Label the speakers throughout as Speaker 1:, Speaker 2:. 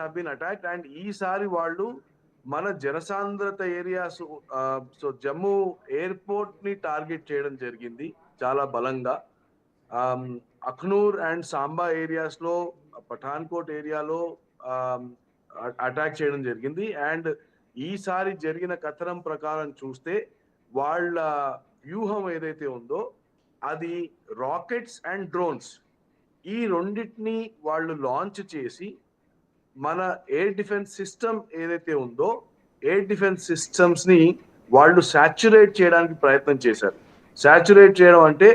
Speaker 1: have been attacked and ఈసారి వాళ్ళు మన జనసాంద్రత ఏరియాస్ సో జమ్మూ ఎయిర్పోర్ట్ ని టార్గెట్ చేయడం జరిగింది చాలా బలంగా. అఖ్నూర్ అండ్ సాంబా ఏరియాస్ లో పఠాన్కోట్ ఏరియాలో అటాక్ చేయడం జరిగింది. అండ్ ఈసారి జరిగిన కథనం ప్రకారం చూస్తే వాళ్ళ వ్యూహం ఏదైతే ఉందో అది రాకెట్స్ అండ్ డ్రోన్స్ ఈ రెండింటిని వాళ్ళు లాంచ్ చేసి మన ఎయిర్ డిఫెన్స్ సిస్టమ్ ఏదైతే ఉందో ఎయిర్ డిఫెన్స్ సిస్టమ్స్ ని వాళ్ళు సాచ్యురేట్ చేయడానికి ప్రయత్నం చేశారు. సాచ్యురేట్ చేయడం అంటే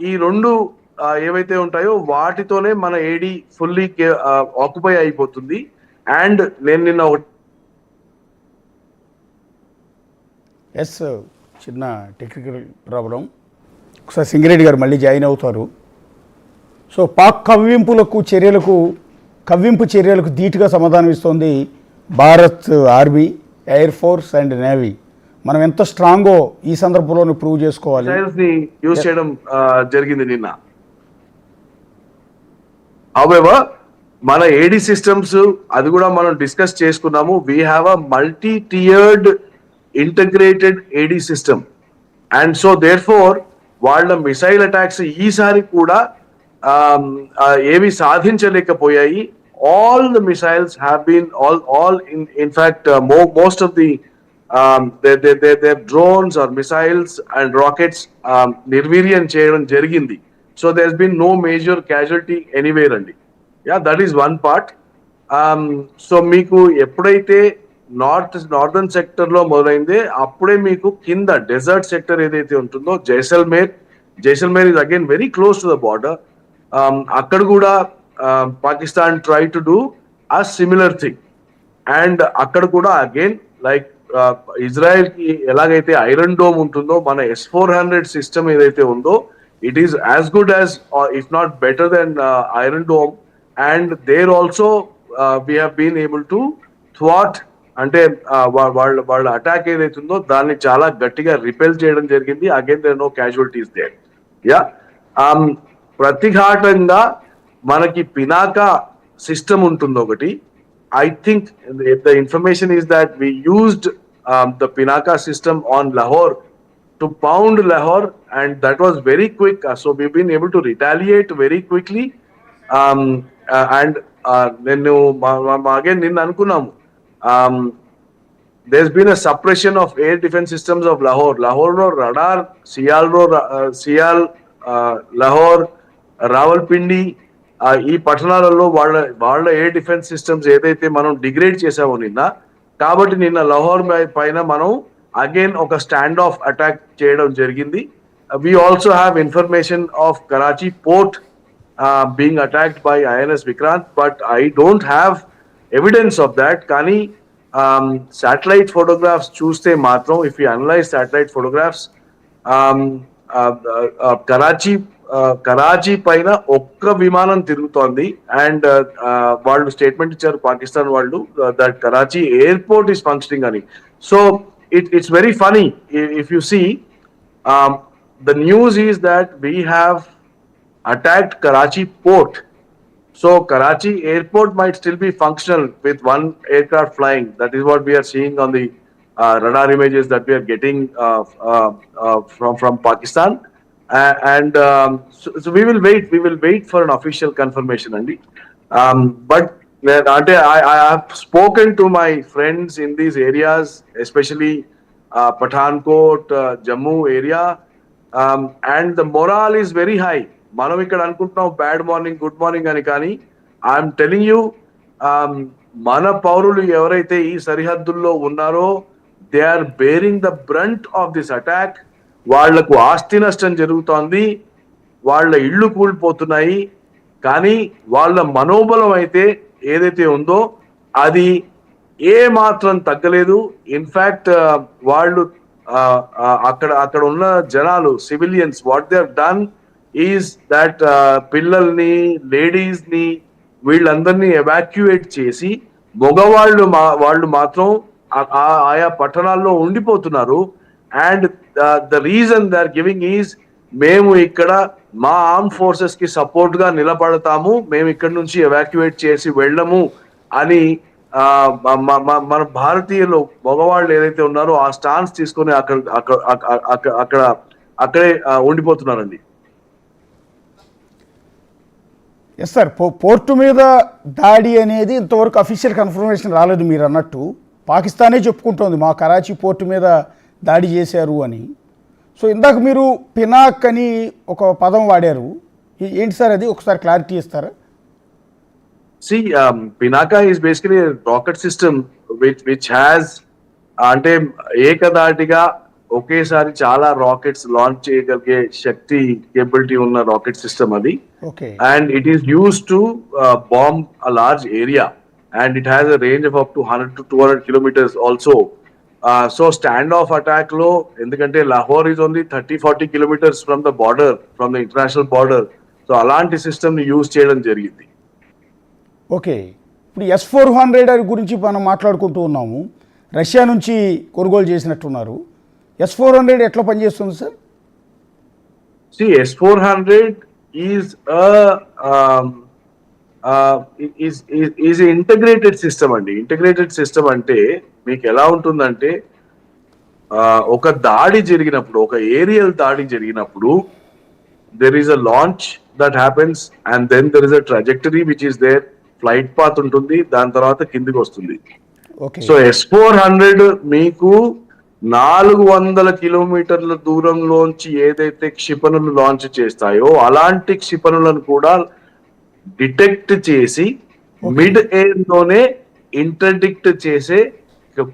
Speaker 1: ఈ రెండు ఏవైతే ఉంటాయో వాటితోనే మన ఏడి ఫుల్లీ ఆక్యుపై అయిపోతుంది. అండ్ నేను నిన్న
Speaker 2: చిన్న టెక్నికల్ ప్రాబ్లం, ఒకసారి సింగిరెడ్డి గారు మళ్ళీ జాయిన్ అవుతారు. సో పాక్ కవ్వింపు చర్యలకు ధీటుగా సమాధానం ఇస్తోంది Bharat army, air force and navy. మనం ఎంత స్ట్రాంగో ఈ సందర్భంలో ప్రూవ్ చేసుకోవాలి.
Speaker 1: యూజ్ చేయడం జరిగింది నిన్న. హౌవెవర్ మన ఏడి సిస్టమ్స్ అది కూడా మనం డిస్కస్ చేసుకున్నాము. We have a multi tiered integrated AD system and so therefore వాళ్ళ మిసైల్ అటాక్స్ ఈసారి కూడా ఏవి సాధించలేకపోయాయి. all the missiles have been all in fact most of the their drones or missiles and rockets nirviryan cheyadam jarigindi. So there's been no major casualty anywhere andi. Yeah, that is one part. So meeku eppudaithe northern sector lo modalainde appude meeku kinda desert sector edaithe untundo Jaisalmer is again very close to the border. Akkada kuda Pakistan tried to do a similar thing and akkada kuda again like Israel ki elagaithe Iron Dome untundo mana S-400 system edaithe undo it is as good as or if not better than Iron Dome and there also we have been able to thwart ante వాళ్ళ attack ఏదైతే ఉందో దాన్ని చాలా గట్టిగా repel చేయడం జరిగింది. Again there no casualties there. Yeah ప్రతిఘాతంగా మనకి పినాకా సిస్టమ్ ఉంటుంది ఒకటి. I think the information is that we used the Pinaka system on Lahore to pound Lahore and that was very quick. So we been able to retaliate very quickly. And నేను again నిన్న అనుకున్నాము there's been a suppression of air defense systems of Lahore lo radar Sial Lahore Rawalpindi ఈ పట్టణాలలో వాళ్ళ air defence systems ఏదైతే మనం degrade చేసామో నిన్న, కాబట్టి నిన్న లాహోర్ పైన మనం అగైన్ ఒక స్టాండ్ ఆఫ్ అటాక్ చేయడం జరిగింది. we also have information of Karachi port being attacked by INS Vikrant, but I don't have evidence of that. కానీ satellite photographs చూస్తే మాత్రం if you analyze satellite photographs Karachi పైన ఒక్క విమానం తిరుగుతోంది అండ్ వాళ్ళు స్టేట్మెంట్ ఇచ్చారు పాకిస్తాన్ వాళ్ళు that Karachi airport is functioning అని. So it's very funny if you see the news is that we have attacked Karachi port. So Karachi airport might still be functional with one aircraft flying. That is what we are seeing on the radar images that we are getting from Pakistan. And so we will wait for an official confirmation, Andy. But I have spoken to my friends in these areas, especially Pathankot, Jammu area, and the morale is very high. మనం ఇక్కడ అనుకుంటున్నాం bad morning good morning అని, కానీ I'm telling you మన పౌరులు ఎవరైతే ఈ సరిహద్దుల్లో ఉన్నారో they are bearing the brunt of this attack. వాళ్లకు ఆస్తి నష్టం జరుగుతోంది, వాళ్ళ ఇళ్ళు కూలిపోతున్నాయి, కానీ వాళ్ళ మనోబలం అయితే ఏదైతే ఉందో అది ఏ మాత్రం తగ్గలేదు. ఇన్ఫాక్ట్ వాళ్ళు అక్కడ ఉన్న జనాలు civilians what they have done is that పిల్లల్ని లేడీస్ ని వీళ్ళందరినీ ఎవాక్యుయేట్ చేసి వాళ్ళు మాత్రం ఆయా పట్టణాల్లో ఉండిపోతున్నారు. And the reason they are giving is మేము ఇక్కడ మా ఆర్మ్ ఫోర్సెస్ కి సపోర్ట్ గా నిలబడతాము, మేము ఇక్కడ నుంచి ఎవాక్యుయేట్ చేసి వెళ్ళము అని మన భారతీయులు మగవాళ్ళు ఏదైతే ఉన్నారో ఆ స్టాన్స్ తీసుకొని అక్కడే ఉండిపోతున్నారండి.
Speaker 2: ఎస్ సార్, పోర్టు మీద దాడి అనేది ఇంతవరకు అఫీషియల్ కన్ఫర్మేషన్ రాలేదు. మీరు అన్నట్టు పాకిస్తానే చెప్పుకుంటోంది మా కరాచీ పోర్టు మీద దాడి చేశారు అని. సో ఇందాక మీరు పినాక్ అని ఒక పదం వాడారు, ఏంటి సార్ అది? ఒకసారి క్లారిటీ ఇస్తారా?
Speaker 1: See, Pinaka is basically a rocket system which has అంటే ఏకదాటిగా ఒకేసారి చాలా రాకెట్స్ లాంచ్ చేయగలిగే శక్తి కేపబిలిటీ ఉన్న రాకెట్ సిస్టమ్ అది.
Speaker 2: Okay.
Speaker 1: And it is used to bomb a large area and it has a range of up to 100 to 200 kilometers also. So standoff attack లో ఎందుకంటే Lahore is only 30-40 kilometers from the border, from the international border. So అలాంటి system ని use చేయడం జరిగింది.
Speaker 2: Okay. ఇప్పుడు S-400 గురించి మనం మాట్లాడుకుంటూ ఉన్నాము. రష్యా నుంచి కొనుగోలు చేసినట్టున్నారు. S-400 ఎట్లా పనిచేస్తుంది sir?
Speaker 1: See, S-400 is integrated system అండి. ఇంటగ్రేటెడ్ సిస్టమ్ అంటే మీకు ఎలా ఉంటుందంటే ఒక దాడి జరిగినప్పుడు, ఒక ఏరియల్ దాడి జరిగినప్పుడు there is a launch that happens and then there is a trajectory which is there. Flight path ఉంటుంది, దాని తర్వాత కిందికి వస్తుంది. సో S-400 మీకు 400 కిలోమీటర్ల దూరంలోంచి ఏదైతే క్షిపణులు లాంచ్ చేస్తాయో అలాంటి క్షిపణులను కూడా డిటెక్ట్ చేసి మిడ్ ఎయిర్ లోనే ఇంటర్డిక్ట్ చేసే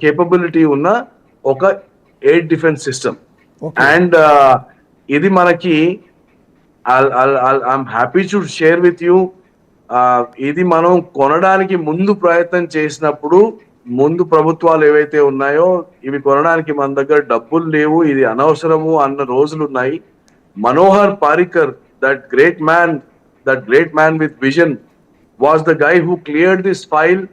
Speaker 1: కేపబిలిటీ ఉన్న ఒక ఎయిర్ డిఫెన్స్ సిస్టమ్. అండ్ ఇది మనకి I'm happy to share with you, ఇది మనం కొనడానికి ముందు ప్రయత్నం చేసినప్పుడు ముందు ప్రభుత్వాలు ఏవైతే ఉన్నాయో ఇవి కొనడానికి మన దగ్గర డబ్బులు లేవు, ఇది అనవసరము అన్న రోజులు ఉన్నాయి. Manohar Parrikar, that great man with vision was the guy who cleared this file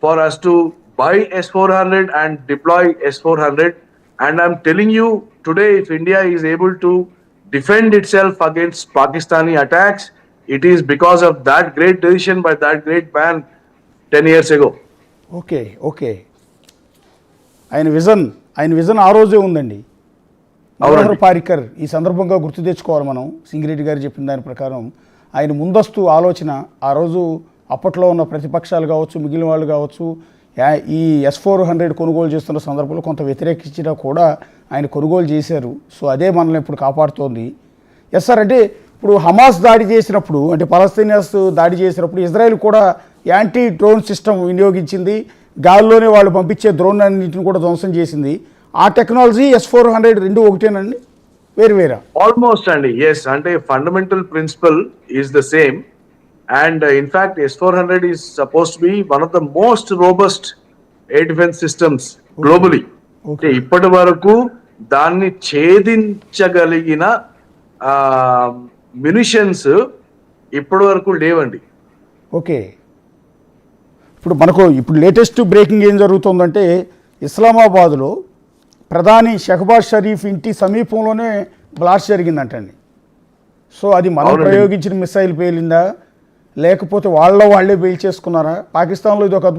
Speaker 1: for us to buy S-400 and deploy S-400. And I'm telling you today, if India is able to defend itself against Pakistani attacks, it is because of that great decision by that great man 10 years ago.
Speaker 2: Okay. Okay. ఆయన vision ఆ రోజే ఉందండి. మనోహర్ పారికర్ ఈ సందర్భంగా గుర్తు తెచ్చుకోవాలి మనం. సింగిరెడ్డి గారు చెప్పిన దాని ప్రకారం ఆయన ముందస్తు ఆలోచన ఆ రోజు అప్పట్లో ఉన్న ప్రతిపక్షాలు కావచ్చు, మిగిలిన వాళ్ళు కావచ్చు, ఈ S-400 కొనుగోలు చేస్తున్న సందర్భంలో కొంత వ్యతిరేకించినా కూడా ఆయన కొనుగోలు చేశారు. సో అదే మనల్ని ఇప్పుడు కాపాడుతోంది. ఎస్ సార్, అంటే ఇప్పుడు హమాస్ దాడి చేసినప్పుడు, అంటే పలస్తీనియన్స్ దాడి చేసినప్పుడు ఇజ్రాయెల్ కూడా యాంటీ డ్రోన్ సిస్టమ్ వినియోగించింది. గాల్లోనే వాళ్ళు పంపించే డ్రోన్ అన్నింటిని కూడా ధ్వంసం చేసింది. ఆ టెక్నాలజీ S-400 రెండు ఒకటేనండి, వేరా?
Speaker 1: ఆల్మోస్ట్ అండి, ఎస్. అంటే fundamental principal is the same. And in fact S-400 is suppose to be one of the most robust air defence systems globally. ఇప్పటి వరకు దాన్ని ఛేదించగలిగిన మ్యునిషన్స్ ఇప్పటి వరకు లేవండి.
Speaker 2: ఓకే. ఇప్పుడు లేటెస్ట్ బ్రేకింగ్ ఏం జరుగుతుందంటే ఇస్లామాబాద్లో ప్రధాని షహబాజ్ షరీఫ్ ఇంటి సమీపంలోనే బ్లాస్ట్ జరిగిందంటండి. సో అది మనం ప్రయోగించిన మిసైల్ పేలిందా లేకపోతే వాళ్ళే పేల్చేసుకున్నారా? పాకిస్తాన్లో ఇది ఒక